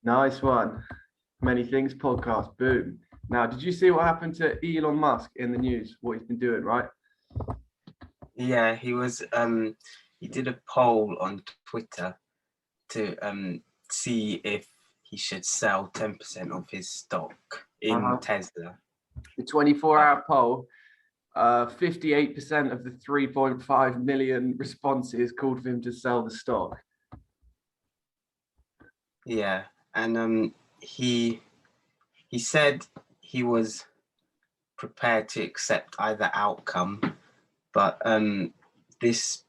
Nice one. Many Things podcast. Boom. Now, did you see what happened to Elon Musk in the news? What he's been doing, right? Yeah, he did a poll on Twitter to see if he should sell 10% of his stock in Tesla. The 24-hour poll, 58% of the 3.5 million responses called for him to sell the stock. Yeah, and he said he was prepared to accept either outcome, but this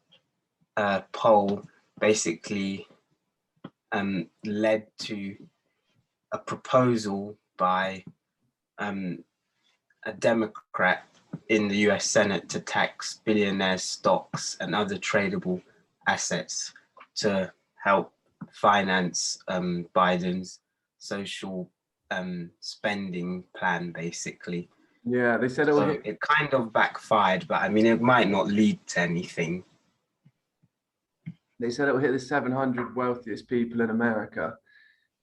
poll basically led to a proposal by a Democrat in the US Senate to tax billionaires' stocks and other tradable assets to help finance Biden's social spending plan, basically. Yeah, they said it kind of backfired, but I mean, it might not lead to anything. They said it will hit the 700 wealthiest people in America.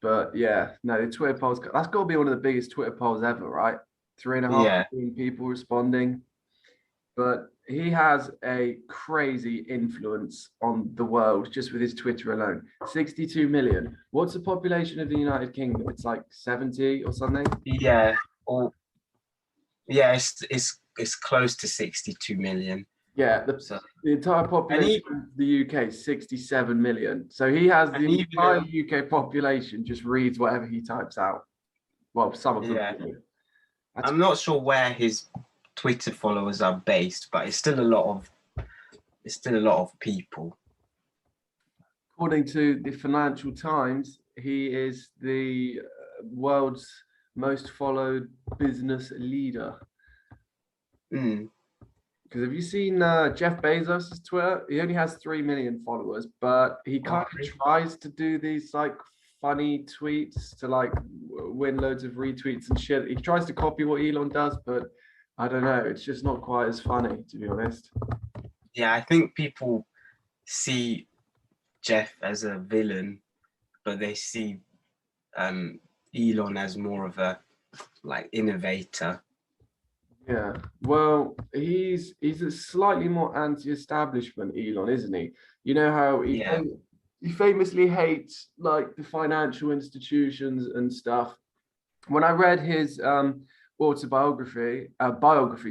But yeah, no, the Twitter polls, that's got to be one of the biggest Twitter polls ever, right? 3.5 million people responding. But he has a crazy influence on the world just with his Twitter alone. 62 million. What's the population of the United Kingdom? It's like 70 or something? Yeah. It's close to 62 million. Yeah, the entire population of the UK is 67 million. So he has the entire UK population just reads whatever he types out. Well, some of them. Yeah. I'm not sure where his Twitter followers are based, but it's still a lot of people. According to the Financial Times, he is the world's most followed business leader. Because have you seen Jeff Bezos' Twitter? He only has 3 million followers, but he kind of tries to do these like funny tweets to like win loads of retweets and shit. He tries to copy what Elon does, but I don't know. It's just not quite as funny, to be honest. Yeah, I think people see Jeff as a villain, but they see Elon as more of a like innovator. Yeah, well, he's a slightly more anti-establishment, Elon, isn't he? You know how he famously hates like the financial institutions and stuff. When I read his biography,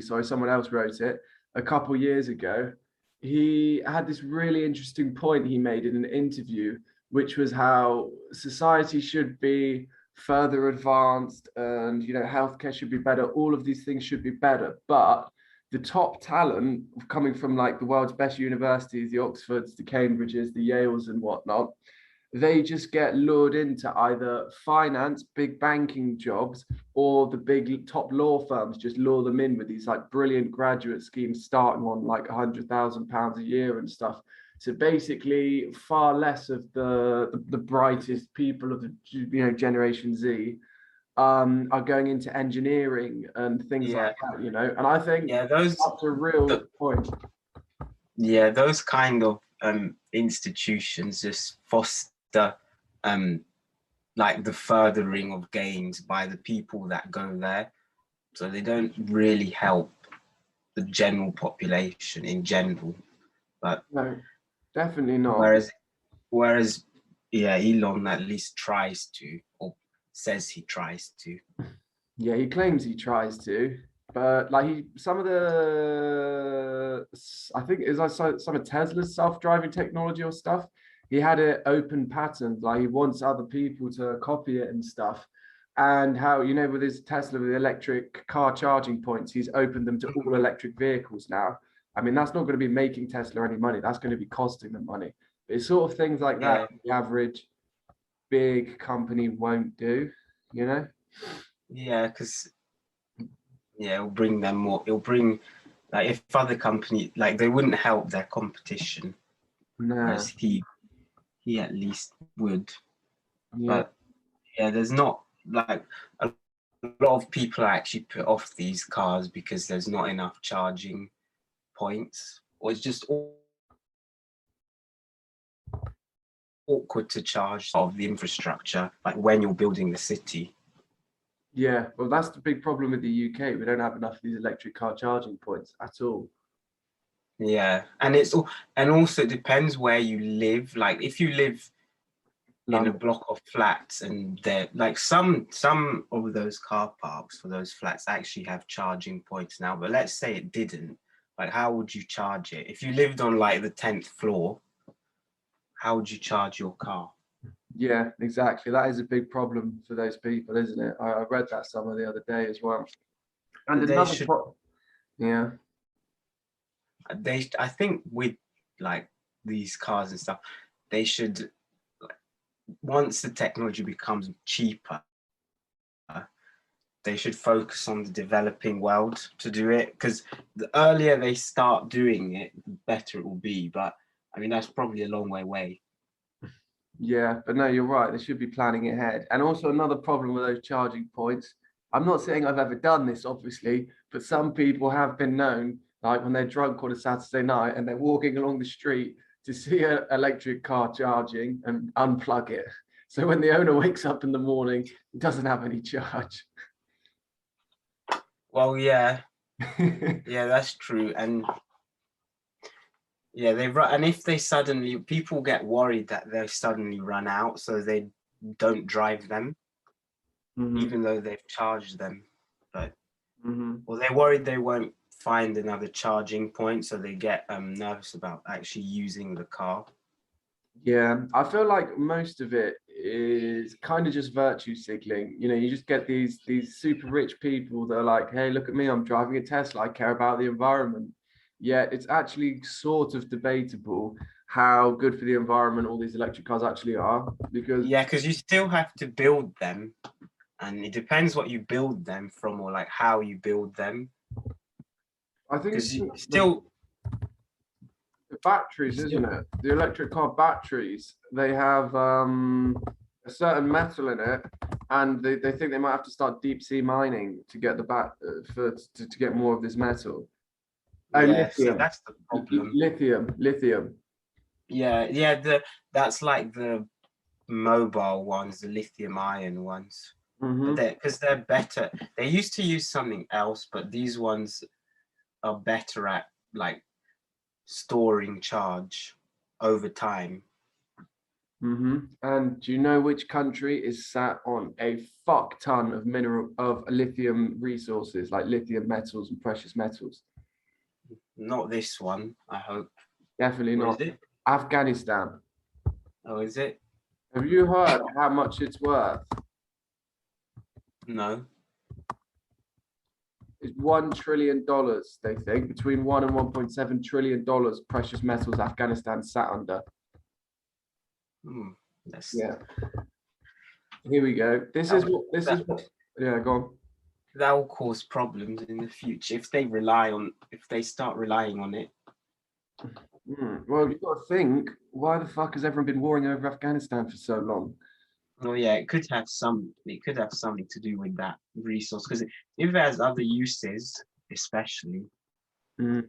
sorry, someone else wrote it a couple years ago. He had this really interesting point he made in an interview, which was how society should be further advanced and healthcare should be better. All of these things should be better, but the top talent coming from like the world's best universities, the Oxfords, the Cambridges, the Yales and whatnot, they just get lured into either finance, big banking jobs, or the big top law firms just lure them in with these like brilliant graduate schemes starting on like £100,000 a year and stuff. So basically, far less of the brightest people of the Generation Z are going into engineering and things like that, And I think that's a real point. Yeah, those kind of institutions just foster like the furthering of gains by the people that go there, so they don't really help the general population in general. But no, definitely not. Whereas Elon at least tries to, or says he tries to. Yeah, he claims he tries to, but like some of Tesla's self-driving technology or stuff, he had it open patent, like he wants other people to copy it and stuff. And how, with his Tesla with the electric car charging points, he's opened them to all electric vehicles now. I mean, that's not going to be making Tesla any money. That's going to be costing them money. But it's sort of things like that the average big company won't do, Yeah, because it'll bring them more. It'll bring, like, if other companies, like, they wouldn't help their competition. No. Whereas he at least would. But there's not, like, a lot of people are actually put off these cars because there's not enough charging points, or it's just all awkward to charge of the infrastructure, like when you're building the city. Yeah, well, that's the big problem with the UK. We don't have enough of these electric car charging points at all. Yeah, and also depends where you live. Like if you live in a London. block of flats, and they're like some of those car parks for those flats actually have charging points now. But let's say it didn't. Like, how would you charge it? If you lived on like the 10th floor, how would you charge your car? Yeah, exactly. That is a big problem for those people, isn't it? I read that somewhere the other day as well. And They another should. yeah. I think with like these cars and stuff, they should, like, once the technology becomes cheaper, they should focus on the developing world to do it, because the earlier they start doing it, the better it will be. But I mean, that's probably a long way away. Yeah, but no, you're right. They should be planning ahead. And also another problem with those charging points. I'm not saying I've ever done this, obviously, but some people have been known, like when they're drunk on a Saturday night and they're walking along the street to see an electric car charging and unplug it. So when the owner wakes up in the morning, it doesn't have any charge. Well, yeah, yeah, that's true. And yeah, and if they suddenly, people get worried that they suddenly run out, so they don't drive them, even though they've charged them. But well, they're worried they won't find another charging point, so they get nervous about actually using the car. Yeah, I feel like most of it is kind of just virtue signaling. You know, you just get these super rich people that are like, "Hey, look at me, I'm driving a Tesla. I care about the environment." Yet it's actually sort of debatable how good for the environment all these electric cars actually are, because Yeah, because you still have to build them, and it depends what you build them from, or like how you build them. I think Because you it's still the batteries, isn't it? The electric car batteries, they have a certain metal in it, and they think they might have to start deep sea mining to get the to get more of this metal. Oh, yeah, see, lithium, that's the problem. lithium. Yeah, that's like the mobile ones, the lithium ion ones. But they're better. They used to use something else, but these ones are better at like storing charge over time. And do you know which country is sat on a fuck ton of lithium resources, like lithium metals and precious metals? Not this one, I hope. Definitely Or is not. it? Afghanistan. Oh, is it? Have you heard how much it's worth? No. It's $1 trillion, they think, between $1 and $1.7 trillion precious metals Afghanistan sat under. Yeah. Here we go. This is what yeah, go on. That will cause problems in the future if they start relying on it. Well, you've got to think, why the fuck has everyone been warring over Afghanistan for so long? Oh yeah, it could have something to do with that resource, because if it has other uses, especially. You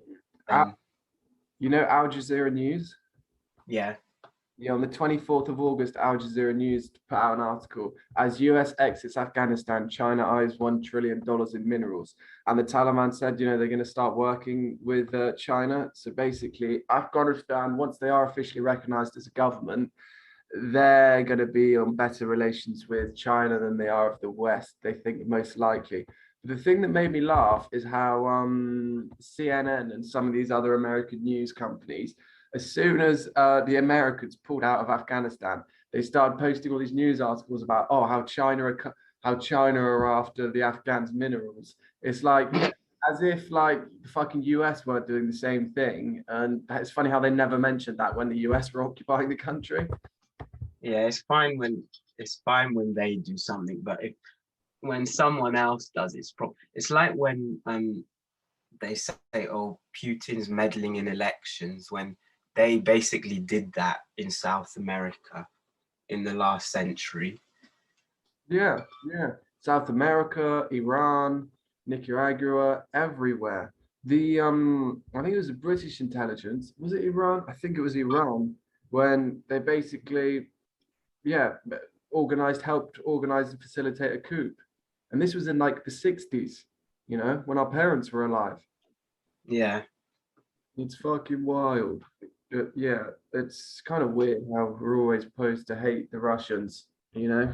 know Al Jazeera News? Yeah. Yeah, on the 24th of August, Al Jazeera News put out an article. As US exits Afghanistan, China eyes $1 trillion in minerals. And the Taliban said, you know, they're going to start working with China. So basically, Afghanistan, once they are officially recognized as a government, they're going to be on better relations with China than they are of the West, they think most likely. But the thing that made me laugh is how CNN and some of these other American news companies, as soon as the Americans pulled out of Afghanistan, they started posting all these news articles about, oh, how China are after the Afghans' minerals. It's like as if like the fucking US weren't doing the same thing. And it's funny how they never mentioned that when the US were occupying the country. Yeah, it's fine when they do something, but when someone else does, it's like when they say, oh, Putin's meddling in elections, when they basically did that in South America in the last century. Yeah. South America, Iran, Nicaragua, everywhere. I think it was the British intelligence. Was it Iran? I think it was Iran, when they basically yeah, helped organize and facilitate a coup. And this was in like the 60s, you know, when our parents were alive. Yeah. It's fucking wild. Yeah, it's kind of weird how we're always supposed to hate the Russians, you know?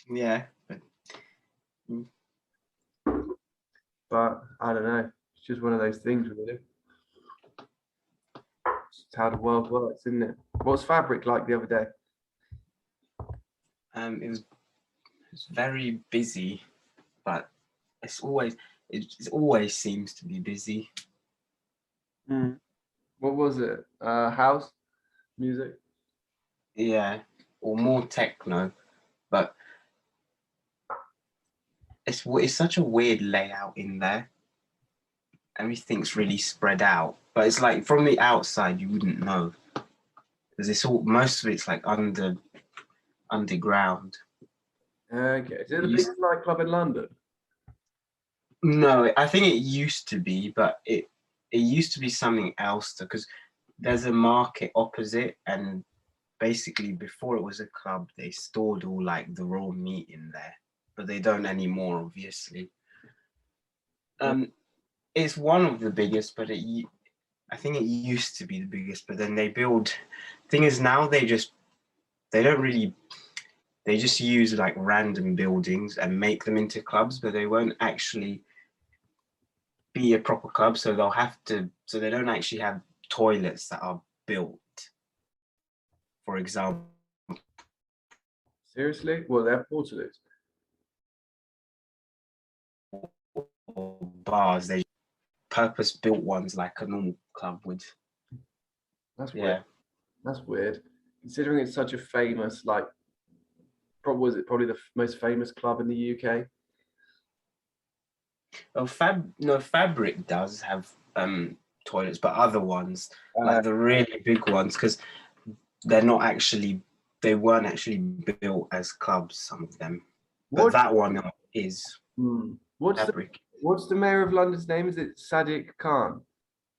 Yeah. But I don't know. It's just one of those things, really. It's how the world works, isn't it? What's fabric like the other day? It was very busy, but it always seems to be busy. What was it? House music? Yeah, or more techno, but it's such a weird layout in there. Everything's really spread out, but it's like from the outside you wouldn't know because it's all most of it's like underground. Okay. Is it the biggest nightclub in London? No, I think it used to be, but it used to be something else because there's a market opposite, and basically before it was a club, they stored all like the raw meat in there, but they don't anymore, obviously. It's one of the biggest, but I think it used to be the biggest, but then they build. Thing is now they just use like random buildings and make them into clubs, but they won't actually be a proper club, so they don't actually have toilets that are built, for example. Seriously? Well, they're Portaloos. Or bars, they purpose built ones like a normal club would. That's Yeah. weird. That's weird. Considering it's such a famous, like, probably the most famous club in the UK? Well, Fabric does have toilets, but other ones, like the really big ones, because they weren't actually built as clubs, some of them. But that one is Fabric. What's the mayor of London's name? Is it Sadiq Khan?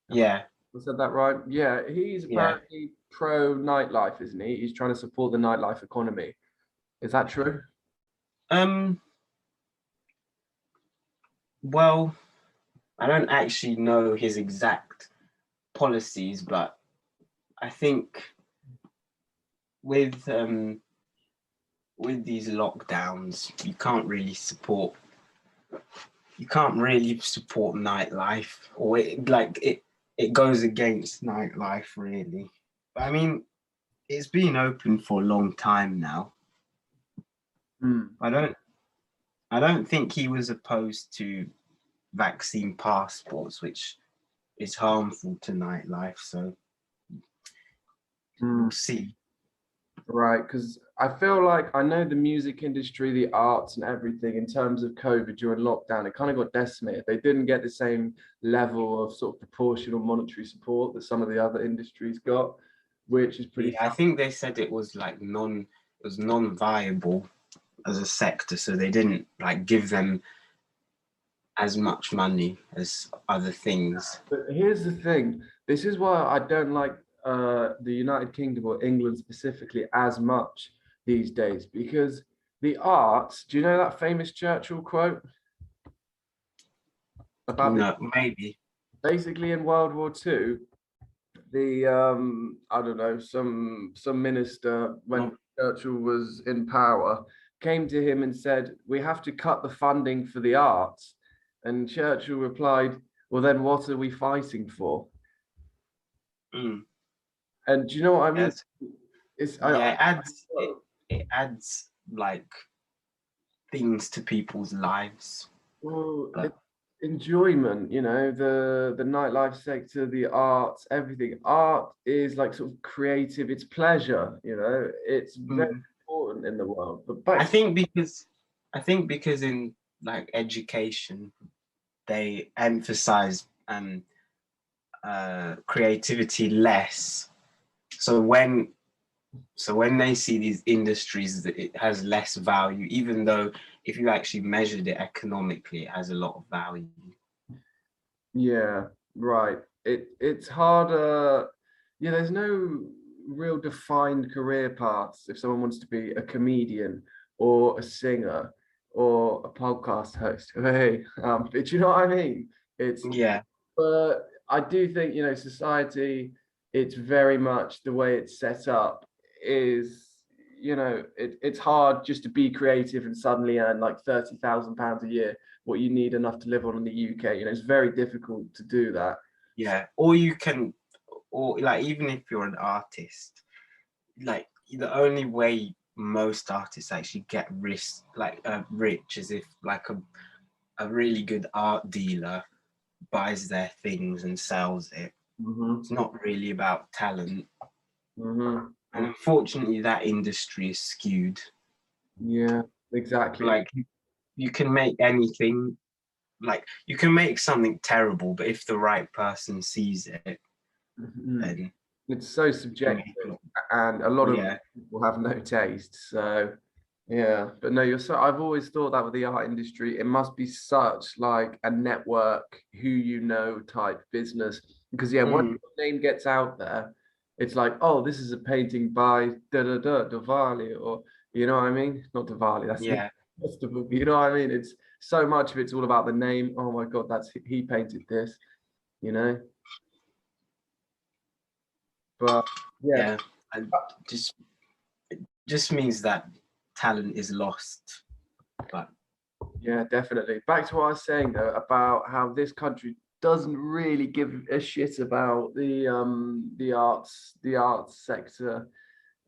Yeah. I said that right? Yeah, he's apparently pro nightlife, isn't he? He's trying to support the nightlife economy. Is that true? Well, I don't actually know his exact policies, but I think with these lockdowns, you can't really support nightlife, or it goes against nightlife really. But I mean, it's been open for a long time now. I don't think he was opposed to vaccine passports, which is harmful to nightlife. So we'll see. Right, because I feel like I know the music industry, the arts and everything in terms of COVID during lockdown, it kind of got decimated. They didn't get the same level of sort of proportional monetary support that some of the other industries got, which is pretty. I think they said it was like non-viable as a sector, so they didn't like give them as much money as other things. But here's the thing. This is why I don't like the United Kingdom or England specifically as much these days, because the arts, do you know that famous Churchill quote about maybe basically in World War II, the I don't know, some minister when Churchill was in power came to him and said, "We have to cut the funding for the arts." And Churchill replied, "Well, then what are we fighting for?" And do you know what I mean? It adds like things to people's lives. Well, enjoyment, you know, the nightlife sector, the arts, everything. Art is like sort of creative, it's pleasure, you know, it's very important in the world. But I think because in like education, they emphasize creativity less. So when they see these industries, that it has less value, even though if you actually measured it economically, it has a lot of value. Yeah, right. It's harder. Yeah, there's no real defined career paths. If someone wants to be a comedian or a singer or a podcast host, hey, but you know what I mean? It's Yeah. But I do think, society, it's very much the way it's set up is, it's hard just to be creative and suddenly earn like £30,000 a year, what you need enough to live on in the UK. It's very difficult to do that. Yeah. Or you can, or like, even if you're an artist, like the only way most artists actually get rich is if like a really good art dealer buys their things and sells it. It's not really about talent. And unfortunately, that industry is skewed. Yeah, exactly. Like you can make anything, like you can make something terrible, but if the right person sees it, then it's so subjective, and a lot of people have no taste. So yeah, but no, I've always thought that with the art industry, it must be such like a network, who type business. Because once your name gets out there, it's like, oh, this is a painting by Diwali, or you know what I mean? Not Diwali, that's festival. You know what I mean? It's so much of it's all about the name. Oh my God, he painted this, you know. But and it just means that talent is lost. But yeah, definitely. Back to what I was saying though about how this country doesn't really give a shit about the arts sector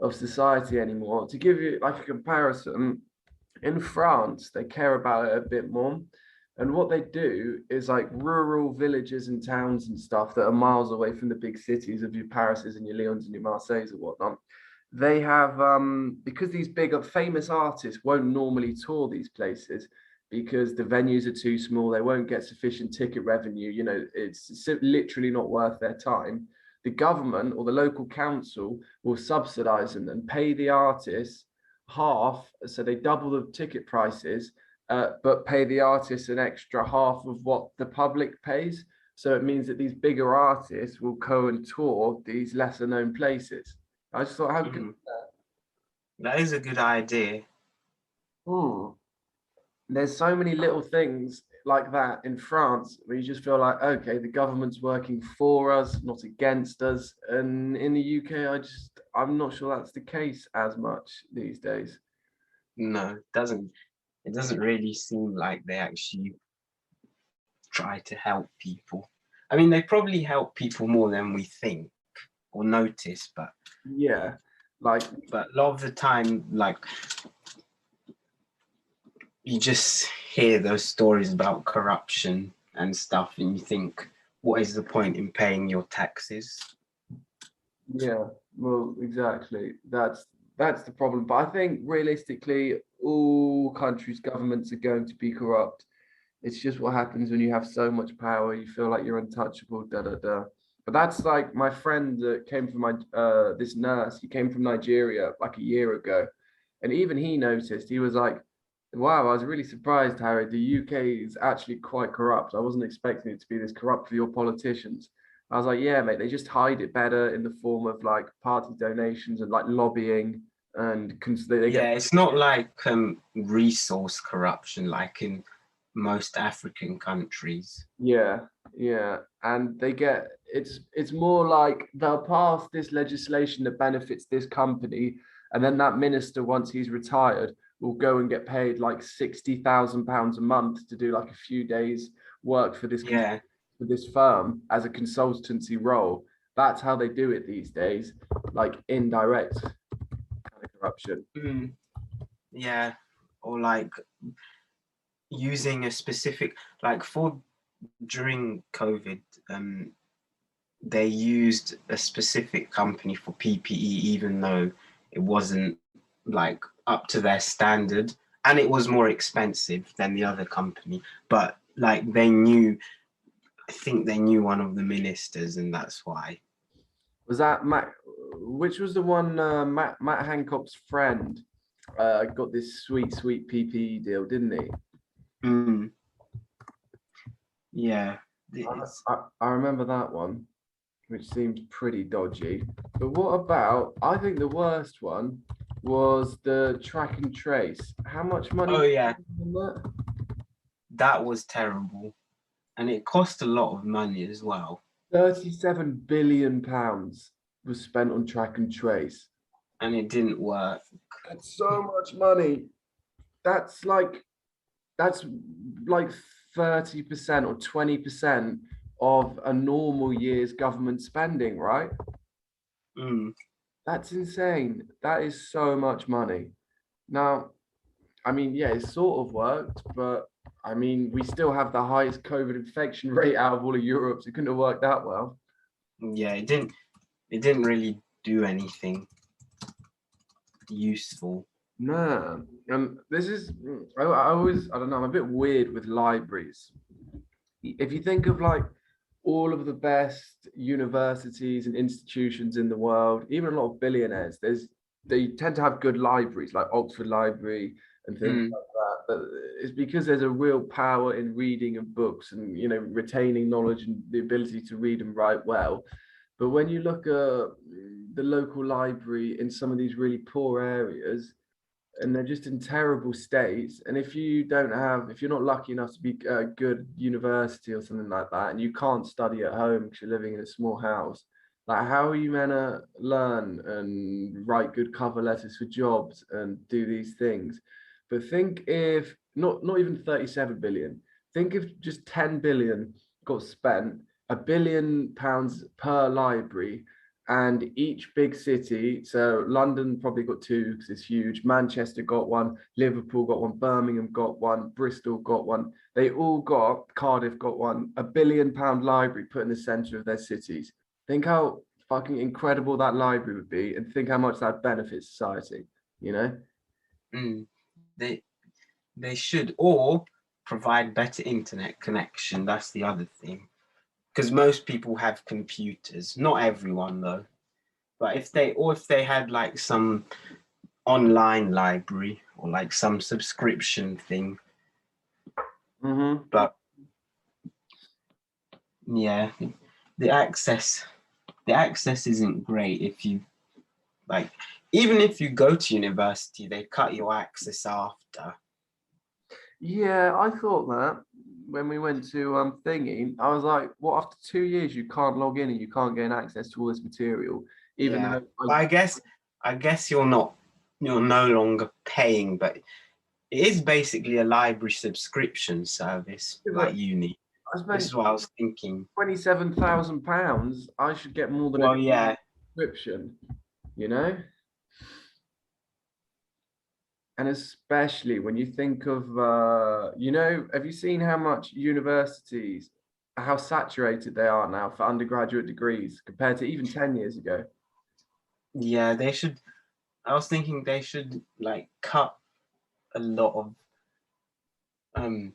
of society anymore. To give you like a comparison, in France they care about it a bit more. And what they do is like rural villages and towns and stuff that are miles away from the big cities of your Parises and your Lyons and your Marseilles or whatnot. They have because these big famous artists won't normally tour these places because the venues are too small. They won't get sufficient ticket revenue. It's literally not worth their time. The government or the local council will subsidize them and pay the artists half, so they double the ticket prices, but pay the artists an extra half of what the public pays. So it means that these bigger artists will go and tour these lesser known places. I just thought, how good is that is a good idea. There's so many little things like that in France where you just feel like, okay, the government's working for us, not against us. And in the UK, I'm not sure that's the case as much these days. No, it doesn't really seem like they actually try to help people. I mean, they probably help people more than we think or notice, but yeah, but a lot of the time, like you just hear those stories about corruption and stuff, and you think, what is the point in paying your taxes? Yeah, well, exactly. That's the problem. But I think realistically, all countries' governments are going to be corrupt. It's just what happens when you have so much power, you feel like you're untouchable, da da da. But that's like my friend that came from this nurse, he came from Nigeria like a year ago. And even he noticed, he was like, wow, I was really surprised, Harry. The UK is actually quite corrupt. I wasn't expecting it to be this corrupt for your politicians. I was like, yeah, mate, they just hide it better in the form of like party donations and like lobbying and it's not like resource corruption like in most African countries. Yeah, and it's more like they'll pass this legislation that benefits this company, and then that minister, once he's retired, will go and get paid like £60,000 a month to do like a few days work for this for this firm as a consultancy role. That's how they do it these days, like indirect kind of corruption. Yeah, or like using a specific, like during COVID, they used a specific company for PPE, even though it wasn't like up to their standard, and it was more expensive than the other company. But like I think they knew one of the ministers, and that's why. Was that Matt? Which was the one? Matt Hancock's friend got this sweet PPE deal, didn't he? Yeah, I remember that one. which seems pretty dodgy. But what about, I think the worst one was the track and trace. How much money Oh yeah, on that? that was terrible, and it cost a lot of money as well. 37 billion pounds was spent on track and trace. And it didn't work. That's so much money. That's like that's like 30% or 20% of a normal year's government spending, right? Mm. That's insane. That is so much money. Now, I mean, yeah, it sort of worked, but I mean, we still have the highest COVID infection rate out of all of Europe, so it couldn't have worked that well. Yeah, it didn't. It didn't really do anything useful. No, and this is, I don't know, I'm a bit weird with libraries. If you think of like all of the best universities and institutions in the world, even a lot of billionaires, they tend to have good libraries, like Oxford Library and things Mm. like that. But it's because there's a real power in reading and books and retaining knowledge and the ability to read and write well. But when you look at the local library in some of these really poor areas, and they're just in terrible states. And if you're not lucky enough to be a good university or something like that, and you can't study at home because you're living in a small house, like how are you meant to learn and write good cover letters for jobs and do these things? But think if not even 37 billion, think if just 10 billion got spent, £1 billion per library, and each big city, so London probably got two because it's huge, Manchester got one, Liverpool got one, Birmingham got one, Bristol got one, they all got, Cardiff got one, £1 billion library put in the center of their cities. Think how fucking incredible that library would be, and think how much that benefits society, you know? Mm. They they should, or provide better internet connection. That's the other thing, because most people have computers. Not everyone though. But if they had like some online library or like some subscription thing. Mm-hmm. But yeah, the access the access isn't great if you like, even if you go to university, they cut your access after. Yeah, I thought that when we went to thingy, I was like, what, after 2 years you can't log in and you can't gain access to all this material, even Yeah, though but I guess you're no longer paying, but it is basically a library subscription service like uni. I This spent is what I was thinking. £27,000, I should get more than a Well, yeah, subscription, you know? And especially when you think of, have you seen how much universities, how saturated they are now for undergraduate degrees compared to even 10 years ago? yeah, they should. I was thinking they should like cut a lot of um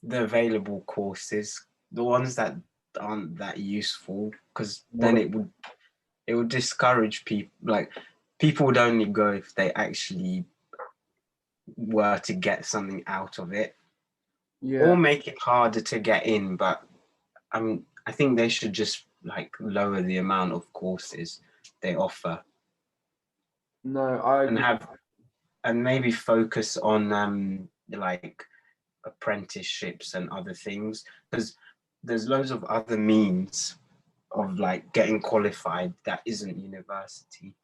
the available courses, the ones that aren't that useful, because then it would discourage people. Like people would only go if they actually were to get something out of it, Yeah, or make it harder to get in. But I think they should just like lower the amount of courses they offer no, I and agree. maybe focus on like apprenticeships and other things, because there's loads of other means of like getting qualified that isn't university.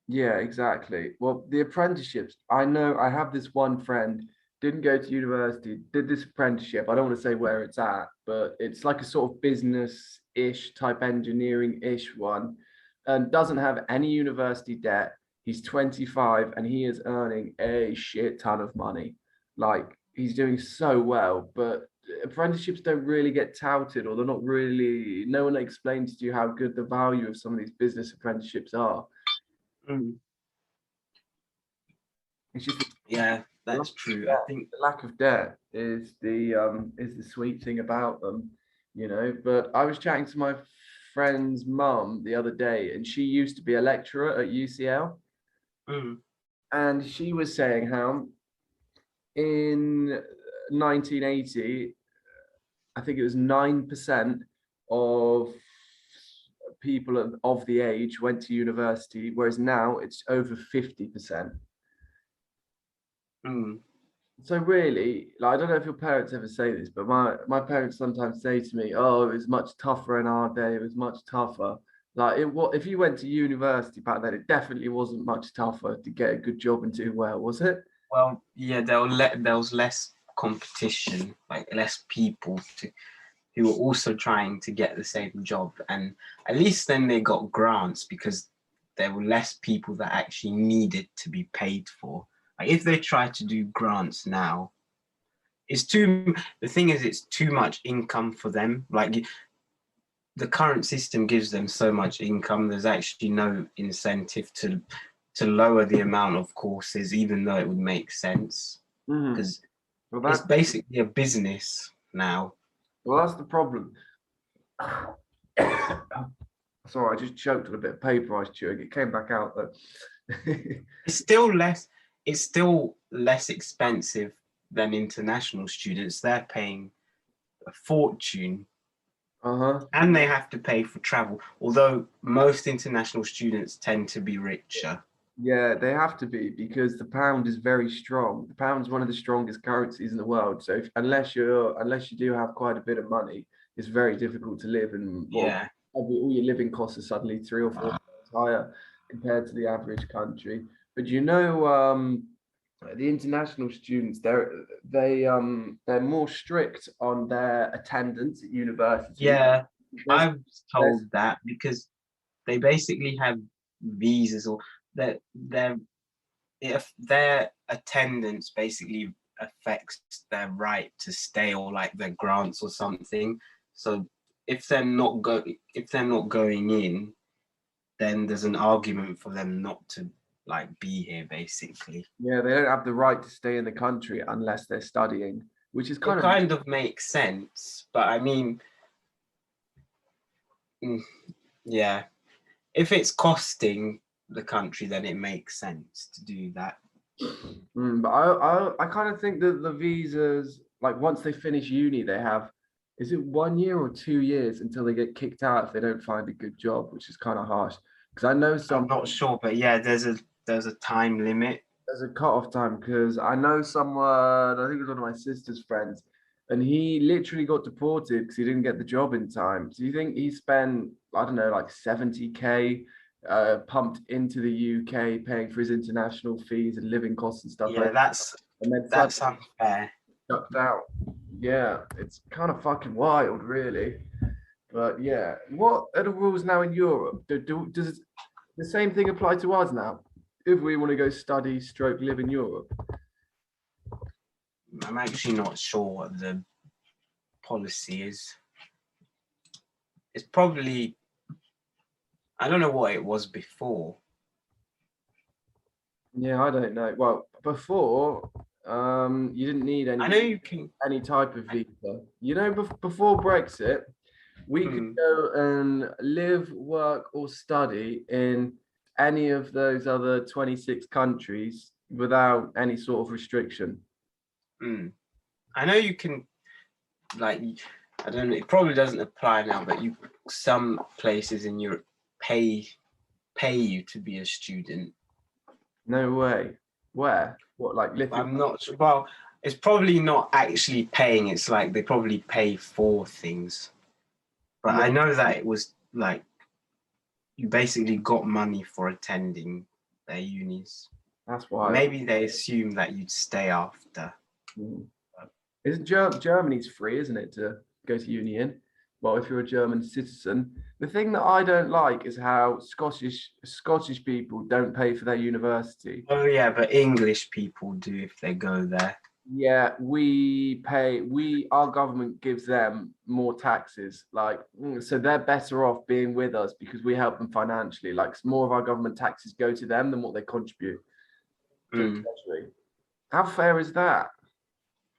Yeah, exactly. Well, the apprenticeships, I know I have this one friend, didn't go to university, did this apprenticeship. I don't want to say where it's at, but it's like a sort of business-ish type engineering-ish one, and doesn't have any university debt. He's 25 and he is earning a shit ton of money. Like he's doing so well, but apprenticeships don't really get touted, or they're not really, no one explains to you how good the value of some of these business apprenticeships are. Mm. It's just Yeah, the lack that's true. I of think the lack of debt is the sweet thing about them, you know. But I was chatting to my friend's mum the other day, and she used to be a lecturer at UCL, mm, and she was saying how in 1980, I think it was 9% of people of the age went to university, whereas now it's over 50%. So really, like, I don't know if your parents ever say this, but my parents sometimes say to me, "Oh, it was much tougher in our day. It was much tougher." Like, if you went to university back then, it definitely wasn't much tougher to get a good job and do well, was it? Well, yeah, there was less competition, like less people who were also trying to get the same job, and at least then they got grants because there were less people that actually needed to be paid for. Like if they try to do grants now, the thing is it's too much income for them. Like the current system gives them so much income, there's actually no incentive to lower the amount of courses, even though it would make sense, because it's basically a business now. Well, that's the problem. Sorry, I just choked on a bit of paper I was chewing. It came back out though. It's still less expensive than international students. They're paying a fortune. And they have to pay for travel, although most international students tend to be richer. Yeah, they have to be, because the pound is very strong. The pound's one of the strongest currencies in the world. So unless you do have quite a bit of money, it's very difficult to live. And all your living costs are suddenly 3 or 4 times higher compared to the average country. But the international students, they're more strict on their attendance at university. Yeah, I was told that because they basically have visas, or if their attendance basically affects their right to stay, or like their grants or something. So if they're not going in, then there's an argument for them not to like be here, basically. Yeah, they don't have the right to stay in the country unless they're studying, which is kind of makes sense. But I mean, yeah, if it's costing the country, then it makes sense to do that. But I kind of think that the visas, like once they finish uni, they have, is it 1 year or 2 years until they get kicked out if they don't find a good job, which is kind of harsh. Because I know I'm not sure, but yeah, there's a time limit. There's a cut-off time, because I know someone, I think it was one of my sister's friends, and he literally got deported because he didn't get the job in time. Do you think he spent, I don't know, like 70K pumped into the UK, paying for his international fees and living costs and stuff? Yeah, that's unfair. Chucked out. Yeah, it's kind of fucking wild, really. But yeah, what are the rules now in Europe? Does the same thing apply to us now if we want to go study / live in Europe? I'm actually not sure what the policy is. It's probably, I don't know what it was before. Yeah, I don't know. Well, before, you didn't need any. I know you can any type of visa. You know, before Brexit, we could go and live, work, or study in any of those other 26 countries without any sort of restriction. I know you can, like, I don't know, it probably doesn't apply now, but some places in Europe pay you to be a student. No way. Where? What, like Lithuania? I'm not sure. Well, it's probably not actually paying. It's like they probably pay for things. But I know that it was like you basically got money for attending their unis. That's why. Maybe they assume that you'd stay after. Isn't Germany's free, isn't it, to go to uni in? Well, if you're a German citizen. The thing that I don't like is how Scottish people don't pay for their university. Oh yeah, but English people do if they go there. Yeah, our government gives them more taxes, like, so they're better off being with us because we help them financially. Like, more of our government taxes go to them than what they contribute to the treasury. How fair is that?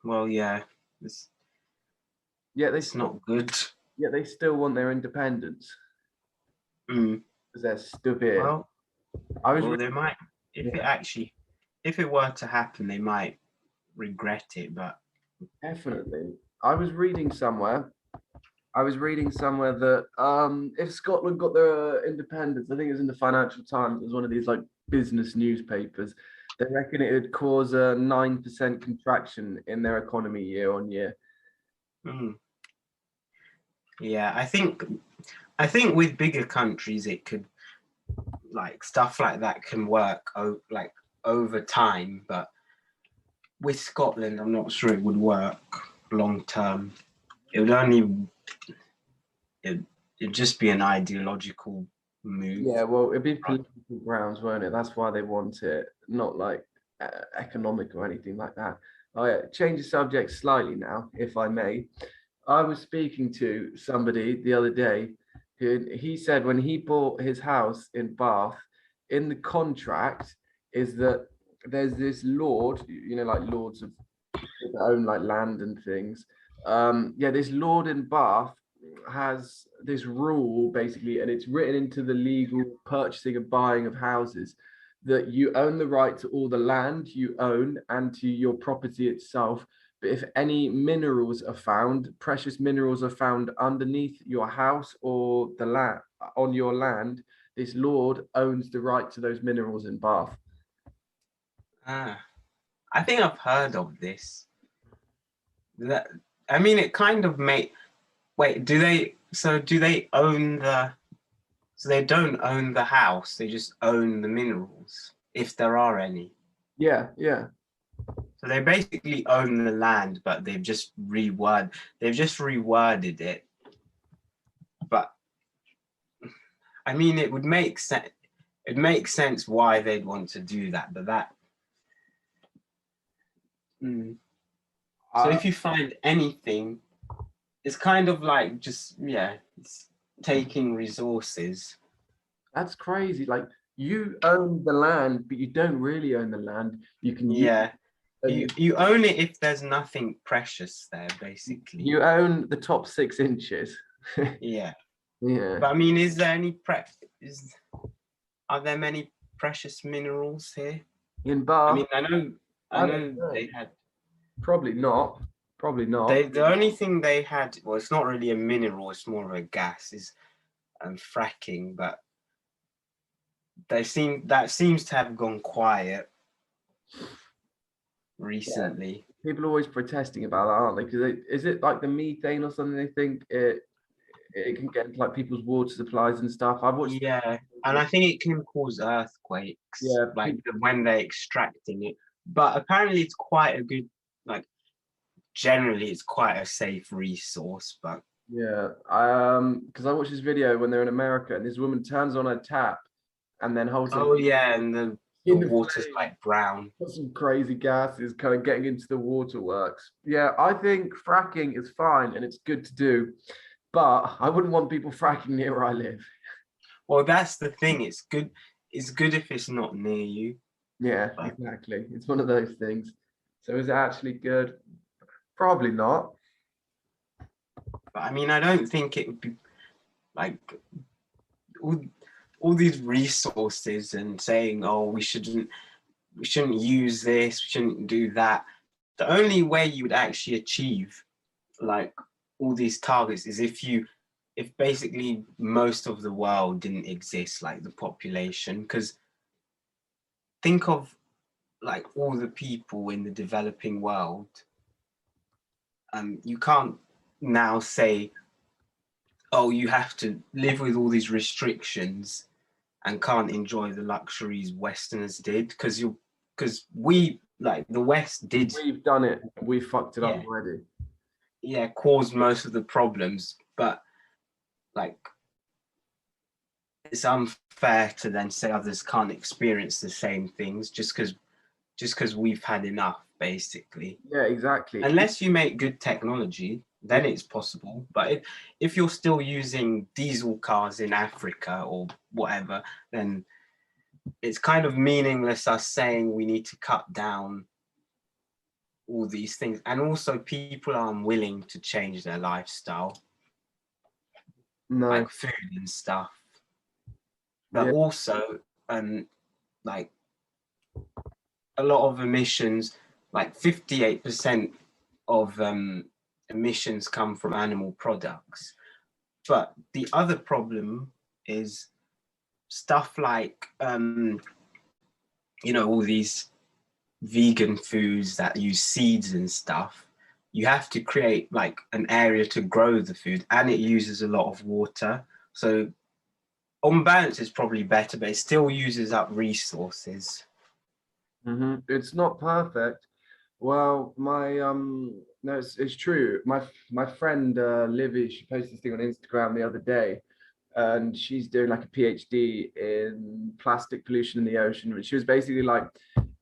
Well, yeah, it's not good. Yeah, they still want their independence because they're stupid. Well, they might, if it were to happen, they might regret it, but definitely. I was reading somewhere I was reading somewhere that if Scotland got their independence, I think it was in the Financial Times, it was one of these like business newspapers, they reckon it would cause a 9% contraction in their economy year on year. Mm. Yeah, I think with bigger countries it could, like, stuff like that can work like over time, but with Scotland I'm not sure it would work long term. It would only it'd just be an ideological move. Yeah, well, it'd be political grounds, won't it? That's why they want it, not like economic or anything like that. Oh, yeah. Change the subject slightly now, if I may. I was speaking to somebody the other day who he said when he bought his house in Bath, in the contract is that there's this lord, you know, like lords of that own like land and things. Yeah, this lord in Bath has this rule basically, and it's written into the legal purchasing and buying of houses that you own the right to all the land you own and to your property itself. But if any minerals are found, precious minerals are found underneath your house or the land on your land, this lord owns the right to those minerals in Bath. I think I've heard of this. That, I mean, it kind of wait, do they own so they don't own the house, they just own the minerals, if there are any. Yeah, yeah. So they basically own the land, but they've just reworded it. But I mean, it would make sense. It makes sense why they'd want to do that, but that. So if you find anything, it's kind of like just, yeah, it's taking resources. That's crazy. Like you own the land, but you don't really own the land. You can Yeah. You own it if there's nothing precious there, basically. You own the top 6 inches. Yeah. Yeah. But I mean, is there any are there many precious minerals here? In Bath? I mean, I know they had. Probably not. Probably not. The only thing they had, well, it's not really a mineral, it's more of a gas, is fracking, but that seems to have gone quiet recently. Yeah. People are always protesting about that, aren't they? Because is it like the methane or something? They think it can get into like people's water supplies and stuff. I've watched. Yeah, and I think it can cause earthquakes. Yeah, like when they're extracting it. But apparently, it's quite a good, like, generally, it's quite a safe resource. But yeah, because I watched this video when they're in America, and this woman turns on her tap, and then holds. Oh yeah, and the water's like brown. Some crazy gases kind of getting into the waterworks. Yeah, I think fracking is fine and it's good to do, but I wouldn't want people fracking near where I live. Well, that's the thing. It's good. It's good if it's not near you. Yeah, exactly. It's one of those things. So is it actually good? Probably not. But I mean, I don't think it would be like all these resources and saying, oh, we shouldn't use this, we shouldn't do that. The only way you would actually achieve like all these targets is if basically most of the world didn't exist, like the population. Because think of like all the people in the developing world. You can't now say, oh, you have to live with all these restrictions and can't enjoy the luxuries Westerners did, because we, like the West did. We've done it. We fucked it up already. Yeah, caused most of the problems, but like it's unfair to then say others can't experience the same things just because we've had enough, basically. Yeah, exactly. Unless you make good technology, then it's possible. But if you're still using diesel cars in Africa or whatever, then it's kind of meaningless us saying we need to cut down all these things. And also people are unwilling to change their lifestyle, like food and stuff. But also, like a lot of emissions, like 58% of emissions come from animal products. But the other problem is stuff like, all these vegan foods that use seeds and stuff. You have to create like an area to grow the food, and it uses a lot of water. So on balance, it's probably better, but it still uses up resources. It's not perfect. Well, my no, it's true. My friend Livy, she posted this thing on Instagram the other day, and she's doing like a PhD in plastic pollution in the ocean. And she was basically like,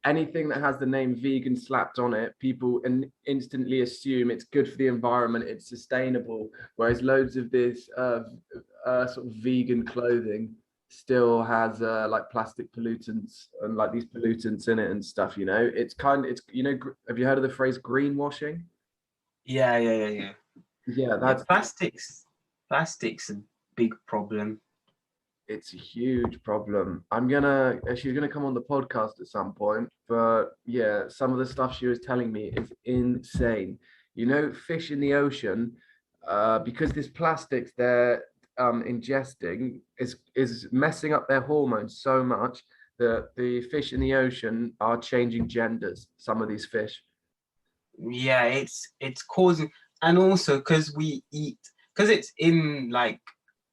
anything that has the name vegan slapped on it, people instantly assume it's good for the environment, it's sustainable. Whereas loads of this sort of vegan clothing still has like plastic pollutants and like these pollutants in it and stuff. It's have you heard of the phrase greenwashing? Yeah. Yeah, Yeah, that's plastics a big problem. it's a huge problem. She's gonna come on the podcast at some point, but yeah, some of the stuff she was telling me is insane. Fish in the ocean, because this plastics they're ingesting is messing up their hormones so much that the fish in the ocean are changing genders. Some of these fish. Yeah, it's causing, and also because it's in like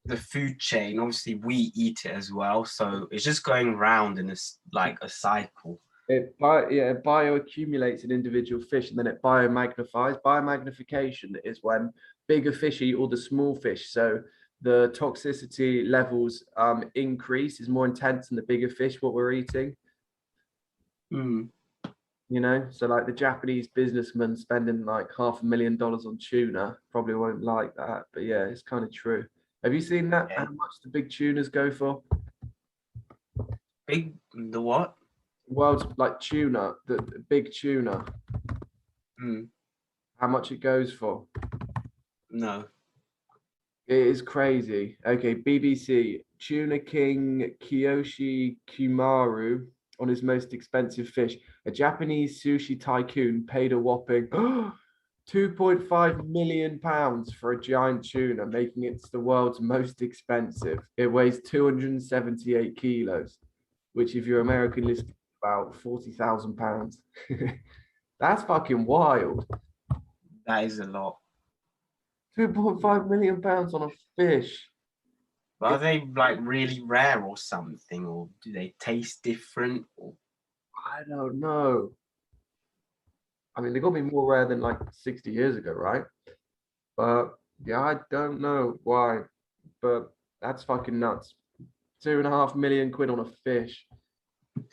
the food chain. Obviously, we eat it as well, so it's just going round in a cycle. It bioaccumulates in individual fish and then it biomagnifies. Biomagnification is when bigger fish eat all the small fish. So the toxicity levels increase, is more intense in the bigger fish what we're eating. Mm. So like the Japanese businessman spending like $500,000 on tuna probably won't like that. But yeah, it's kind of true. Have you seen that? Yeah. How much the big tunas go for? The what? World's like tuna, the big tuna. Mm. How much it goes for? No. It is crazy. Okay, BBC. Tuna king Kiyoshi Kimaru on his most expensive fish. A Japanese sushi tycoon paid a whopping 2.5 million pounds for a giant tuna, making it the world's most expensive. It weighs 278 kilos, which if you're American listening, about 40,000 pounds. That's fucking wild. That is a lot. 2.5 million pounds on a fish. But are they like really rare or something, or do they taste different? Or... I don't know. I mean, they got to be more rare than like 60 years ago, right? But yeah, I don't know why. But that's fucking nuts. 2.5 million quid on a fish.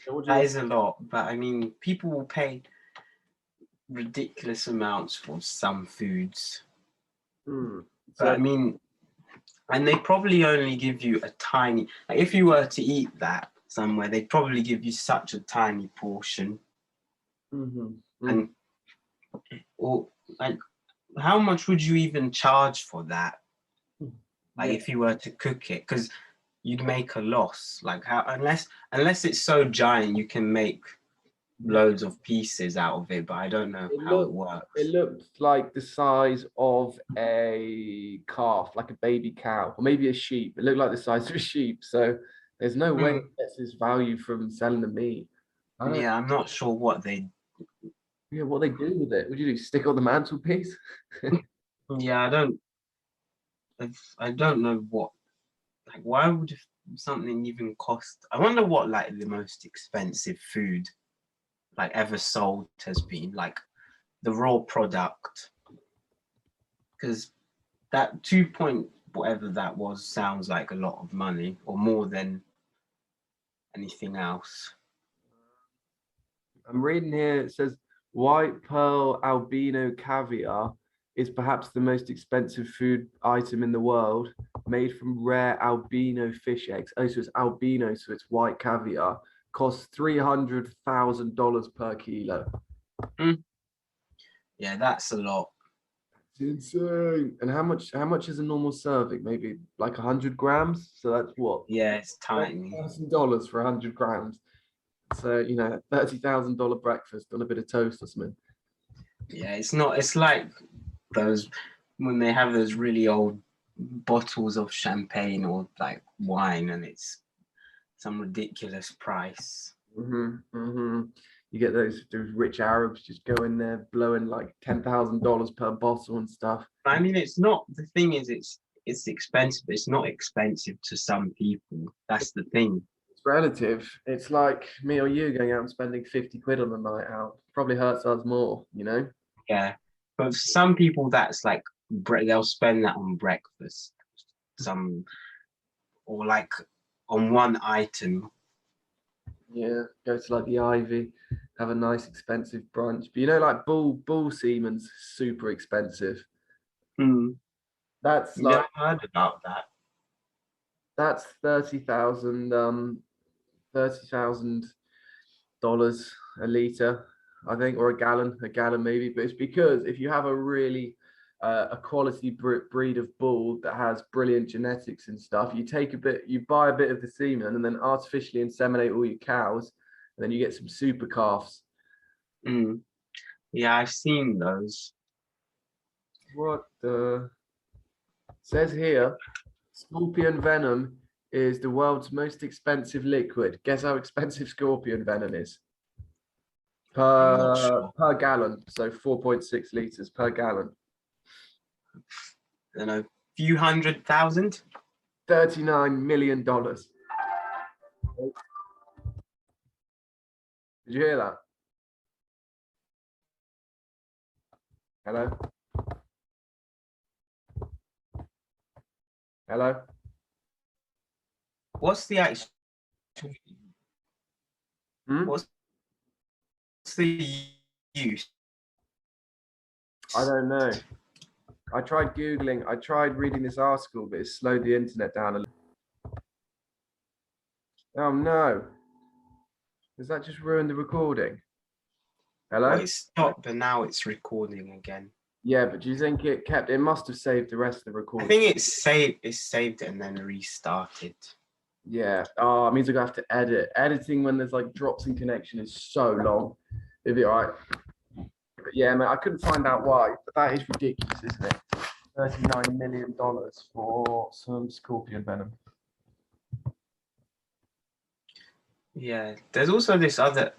So That is a lot, but I mean, people will pay ridiculous amounts for some foods. But I mean, and they probably only give you a tiny, like if you were to eat that somewhere, they'd probably give you such a tiny portion. And or like, how much would you even charge for that? Like if you were to cook it, because you'd make a loss. Like how unless it's so giant, you can make loads of pieces out of it, but I don't know how it works. It looked like the size of a calf, like a baby cow, or maybe a sheep. It looked like the size of a sheep. So there's no way it gets its value from selling the meat. Yeah, I'm not sure what they do with it. Would you do? Stick on the mantelpiece? Yeah, I don't know what. Like, why would something even cost? I wonder what like the most expensive food like ever sold has been, like the raw product, because that 2 point whatever that was sounds like a lot of money, or more than anything else. I'm reading here, it says white pearl albino caviar is perhaps the most expensive food item in the world, made from rare albino fish eggs. Oh, so it's albino, so it's white caviar. Costs $300,000 per kilo. Yeah, that's a lot. It's insane. And how much is a normal serving? Maybe like 100 grams. So that's what? Yeah, it's tiny. $1,000 for 100 grams. So $30,000 breakfast on a bit of toast or something. Yeah, it's not. It's like those when they have those really old bottles of champagne or like wine, and it's some ridiculous price. You get those rich Arabs just go in there blowing like $10,000 per bottle and stuff. I mean, it's not, the thing is, it's expensive. It's not expensive to some people. That's the thing. It's relative. It's like me or you going out and spending 50 quid on a night out. Probably hurts us more, you know? Yeah, but for some people, that's like they'll spend that on breakfast, or like on one item. Yeah, go to like the Ivy, have a nice expensive brunch. But you know, like bull semen's super expensive. That's like, Yeah, I heard about that. that's $30,000 a liter, I think, or a gallon maybe. But it's because if you have a really a quality breed of bull that has brilliant genetics and stuff, you buy a bit of the semen and then artificially inseminate all your cows, and then you get some super calves. Yeah, I've seen those. What the says here, scorpion venom is the world's most expensive liquid. Guess how expensive scorpion venom is? I'm not sure. Per gallon, so 4.6 liters per gallon. I don't know, few $100,000. $39 million. Did you hear that? Hello? Hello? What's the actual? What's the use? I don't know. I tried reading this article, but it slowed the internet down a little. Oh no. Does that just ruin the recording? Hello? Well, it stopped, but now it's recording again. Yeah, but do you think it must have saved the rest of the recording? I think it saved it and then restarted. Yeah. Oh, it means I'm gonna have to edit. Editing when there's like drops in connection is so long. It'd be all right. But yeah, man, I couldn't find out why, but that is ridiculous, isn't it? $39 million for some scorpion venom. Yeah, there's also this other,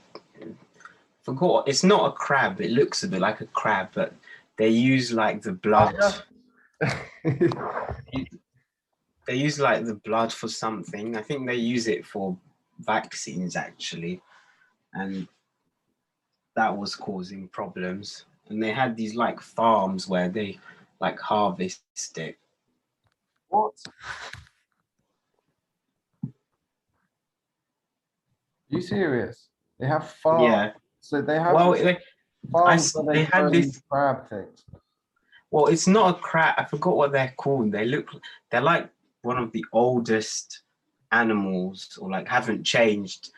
forgot, it's not a crab, it looks a bit like a crab, but they use like the blood. They use like the blood for something. I think they use it for vaccines actually, and that was causing problems. And they had these like farms where they like harvest it. What? Are you serious? They have farms. Yeah. So they have farms where they had this crab things. Well, it's not a crab. I forgot what they're called. They're like one of the oldest animals, or like haven't changed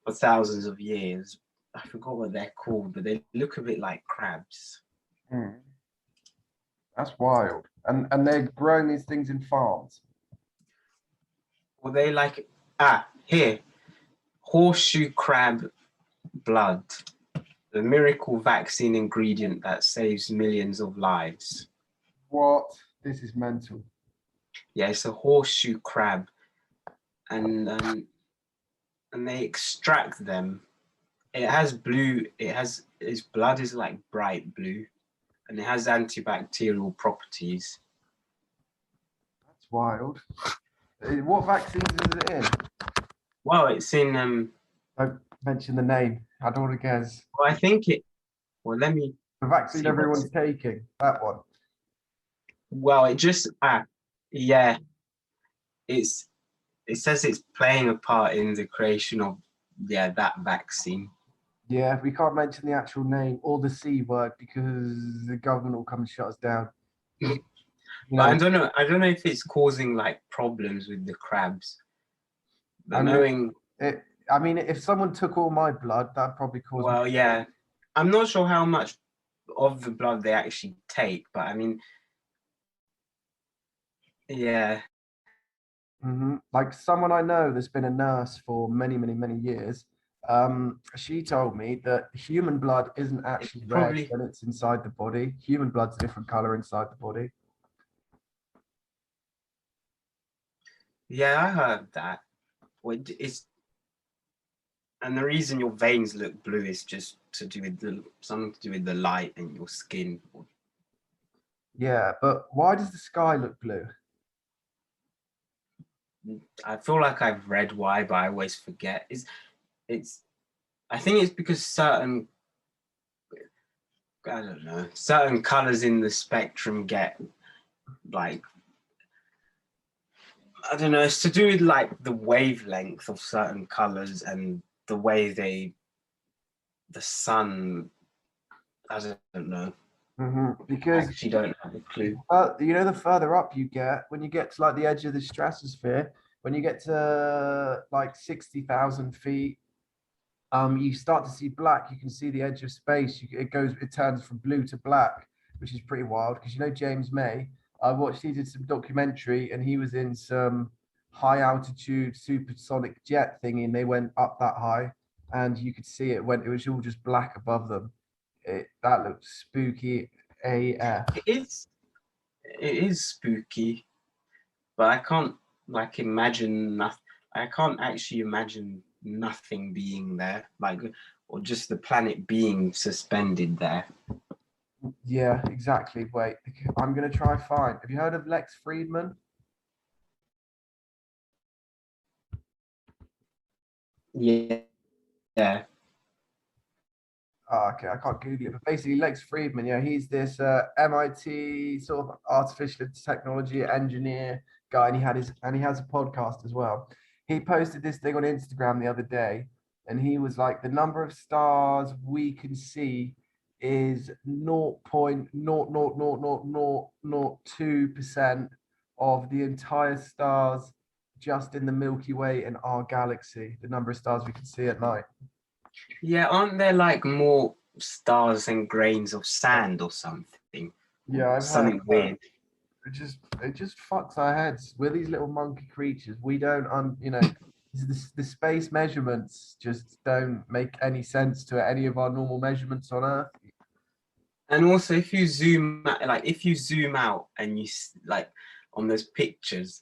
for thousands of years. I forgot what they're called, but they look a bit like crabs. That's wild. And they're growing these things in farms. Well, they like here, horseshoe crab blood, the miracle vaccine ingredient that saves millions of lives. What? This is mental. Yeah, it's a horseshoe crab, and they extract them. It has blue. Its blood is like bright blue, and it has antibacterial properties. That's wild. What vaccines is it in? Well, it's in. Don't mention the name. I don't want to guess. Well, I think it. Well, let me. The vaccine everyone's taking. That one. Well, it just yeah. It says it's playing a part in the creation of that vaccine. Yeah, we can't mention the actual name or the C word because the government will come and shut us down. But I don't know if it's causing like problems with the crabs. But I mean, if someone took all my blood, that'd probably cause. Well, yeah, I'm not sure how much of the blood they actually take, but I mean, yeah. Like someone I know that's been a nurse for many, many, many years. She told me that human blood isn't actually red when it's inside the body. Human blood's a different color inside the body. Yeah, I heard that. It's and the reason your veins look blue is just to do with something to do with the light in your skin. Yeah, but why does the sky look blue? I feel like I've read why, but I always forget. It's I think it's because certain, I don't know, certain colors in the spectrum get like, I don't know, it's to do with like the wavelength of certain colors and the way the sun, I don't know. I Because actually don't have a clue. you know, the further up you get, when you get to like the edge of the stratosphere, when you get to like 60,000 feet, you start to see black. You can see the edge of space. It turns from blue to black, which is pretty wild. Because you know James May, I watched. He did some documentary, and he was in some high altitude supersonic jet thingy, and they went up that high, and you could see it when it was all just black above them. That looked spooky AF. It is, it is spooky, but I can't like imagine nothing. I can't actually imagine nothing being there, like, or just the planet being suspended there. Yeah, exactly. Wait, I'm gonna try find. Have you heard of Lex Friedman? Yeah, yeah. Oh, okay, I can't Google it, but basically Lex Friedman, yeah, he's this MIT sort of artificial technology engineer guy, and he has a podcast as well. He posted this thing on Instagram the other day, and he was like, the number of stars we can see is 0.0000002% of the entire stars just in the Milky Way in our galaxy, the number of stars we can see at night. Yeah, aren't there like more stars and grains of sand or something? Yeah, I've heard Something that. weird. It just fucks our heads. We're these little monkey creatures. We don't you know, the space measurements just don't make any sense to any of our normal measurements on Earth. And also, if you zoom out, like if you zoom out and like on those pictures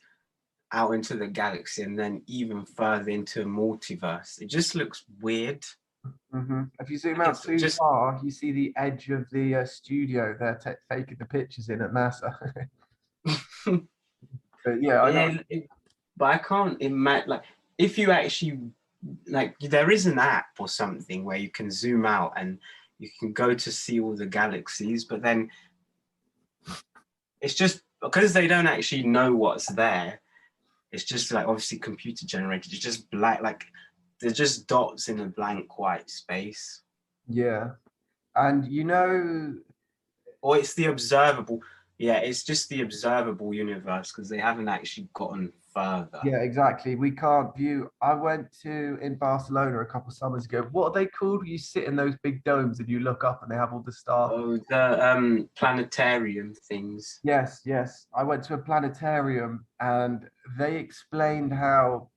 out into the galaxy and then even further into a multiverse, it just looks weird. If you zoom Like out it's too just far, you see the edge of the studio they're taking the pictures in at NASA. But yeah, I but know. yeah, but I can't imagine like if you actually like there is an app or something where you can zoom out and you can go to see all the galaxies, but then it's just because they don't actually know what's there. It's just like obviously computer generated. It's just black, like they're just dots in a blank white space. Yeah, and you know, Or it's the observable. Yeah, it's just the observable universe because they haven't actually gotten further. yeah, exactly. We can't view. I went to in Barcelona a couple of summers ago. What are they called? You sit in those big domes and you look up and they have all the stars. Oh, the planetarium things. Yes, yes. I went to a planetarium and they explained how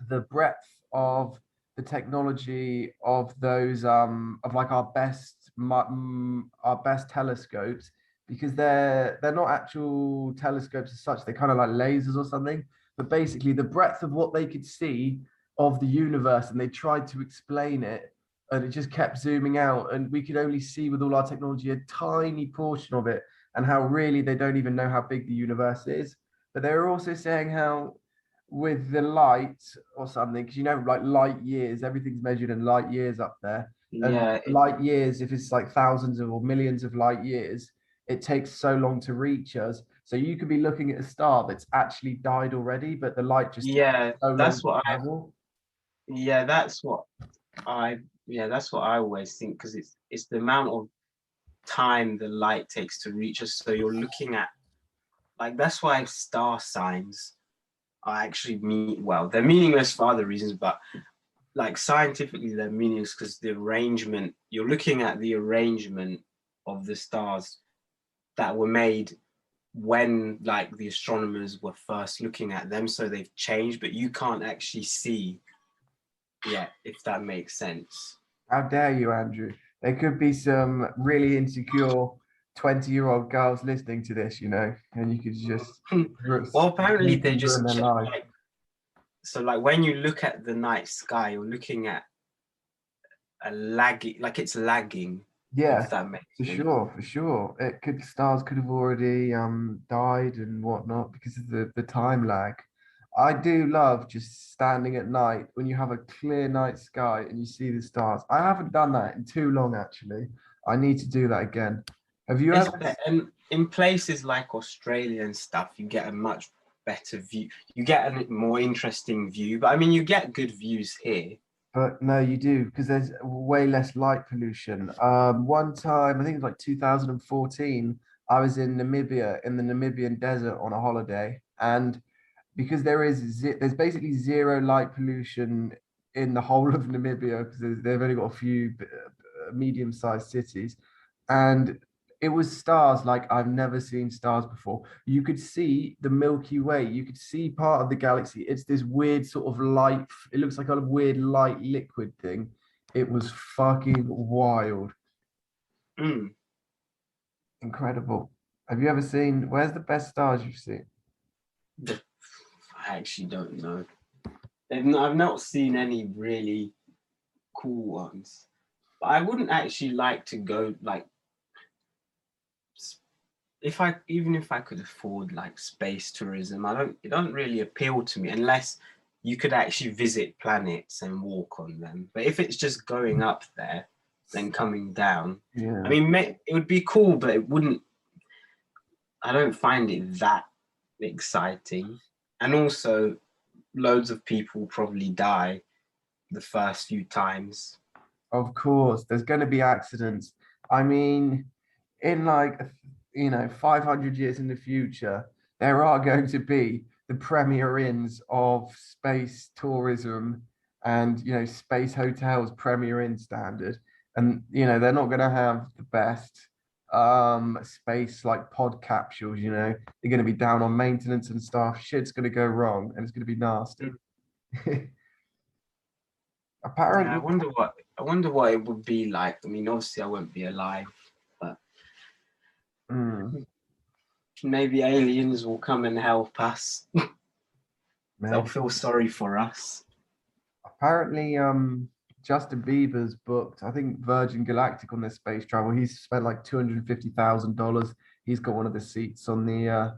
the breadth of the technology of those of like our best telescopes, because they're not actual telescopes as such, they're kind of like lasers or something, but basically the breadth of what they could see of the universe, and they tried to explain it, and it just kept zooming out, and we could only see with all our technology a tiny portion of it, and how really they don't even know how big the universe is. But they were also saying how with the light or something, because you know, like light years, everything's measured in light years up there. And Yeah, light years, if it's like thousands of or millions of light years, it takes so long to reach us. So you could be looking at a star that's actually died already, but the light just takes yeah, so long that's to what I. travel. Yeah, that's what I. Yeah, that's what I always think because it's the amount of time the light takes to reach us. So you're looking at like that's why star signs are actually well, they're meaningless for other reasons, but like scientifically they're meaningless because the arrangement you're looking at the arrangement of the stars that were made when like the astronomers were first looking at them, so they've changed, but you can't actually see yet, if that makes sense. How dare you, Andrew? There could be some really insecure 20-year-old girls listening to this, you know, and you could just Well, apparently they ruin just their check life. like so like when you look at the night sky, you're looking at a lagging, like it's lagging. Yeah, If that makes for sense. sure, for sure. Stars could have already died and whatnot because of the time lag. I do love just standing at night when you have a clear night sky and you see the stars. I haven't done that in too long, actually. I need to do that again. Have you ever? And in places like Australia and stuff, you get a much better view. You get a more interesting view. But I mean, you get good views here. But no, you do because there's way less light pollution. One time, I think it was like 2014, I was in Namibia in the Namibian desert on a holiday, and because there's basically zero light pollution in the whole of Namibia because they've only got a few medium-sized cities, and it was stars like I've never seen stars before. You could see the Milky Way. You could see part of the galaxy. It's this weird sort of light. It looks like a weird light liquid thing. It was fucking wild. Mm. Incredible. Have you ever seen, where's the best stars you've seen? I actually don't know. I've not seen any really cool ones. But I wouldn't actually like to go like even if I could afford like space tourism, it don't really appeal to me unless you could actually visit planets and walk on them. But if it's just going up there, then coming down, Yeah. I mean, it would be cool, but it wouldn't. I don't find it that exciting. And also, loads of people probably die the first few times. Of course, there's going to be accidents. I mean, in like, 500 years in the future, there are going to be the premier inns of space tourism and, space hotels, premier inn standard. And, they're not going to have the best space like pod capsules, they're going to be down on maintenance and stuff. Shit's going to go wrong and it's going to be nasty. Apparently, Yeah, I wonder what it would be like. I mean, obviously I won't be alive, but maybe aliens will come and help us. They'll feel sorry for us. Apparently, Justin Bieber's booked, I think Virgin Galactic on their space travel. He's spent like $250,000. He's got one of the seats on the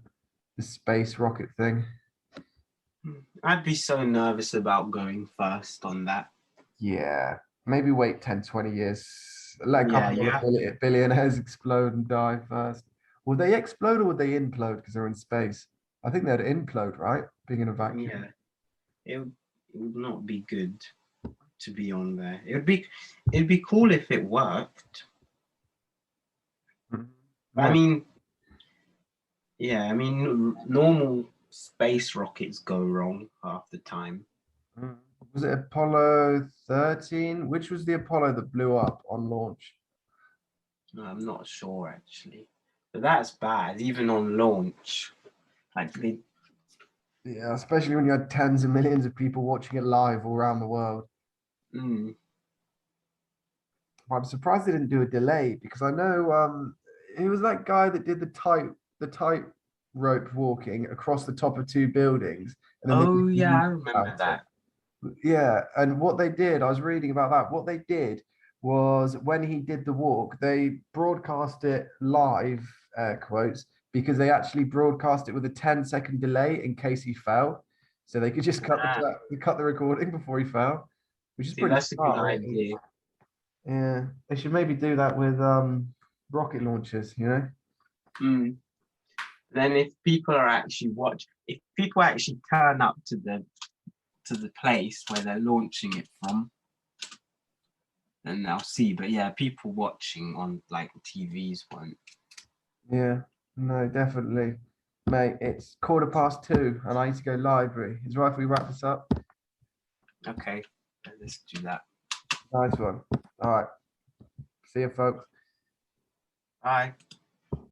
space rocket thing. I'd be so nervous about going first on that. Yeah, maybe wait 10, 20 years. Let a couple of billionaires explode and die first. Will they explode or would they implode because they're in space? I think they'd implode, right? Being in a vacuum. Yeah, it would not be good to be on there. It'd be cool if it worked. Yeah. I mean, yeah, I mean, normal space rockets go wrong half the time. Was it Apollo 13? Which was the Apollo that blew up on launch? I'm not sure actually, but that's bad. Even on launch, like yeah, especially when you had tens of millions of people watching it live all around the world. I'm surprised they didn't do a delay because I know it was that guy that did the tight rope walking across the top of two buildings. And then I remember that. Yeah, and what they did, I was reading about that. What they did was when he did the walk, they broadcast it live, quotes, because they actually broadcast it with a 10-second delay in case he fell. So they could just cut the recording before he fell, which is pretty smart, a good idea. Yeah, they should maybe do that with rocket launchers, Then if people actually turn up to the place where they're launching it from, then they'll see. But yeah, people watching on like TVs won't. Yeah, no, definitely. Mate, it's 2:15 and I need to go library. Is it right if we wrap this up? Okay, let's do that. Nice one. All right. See you, folks. Bye.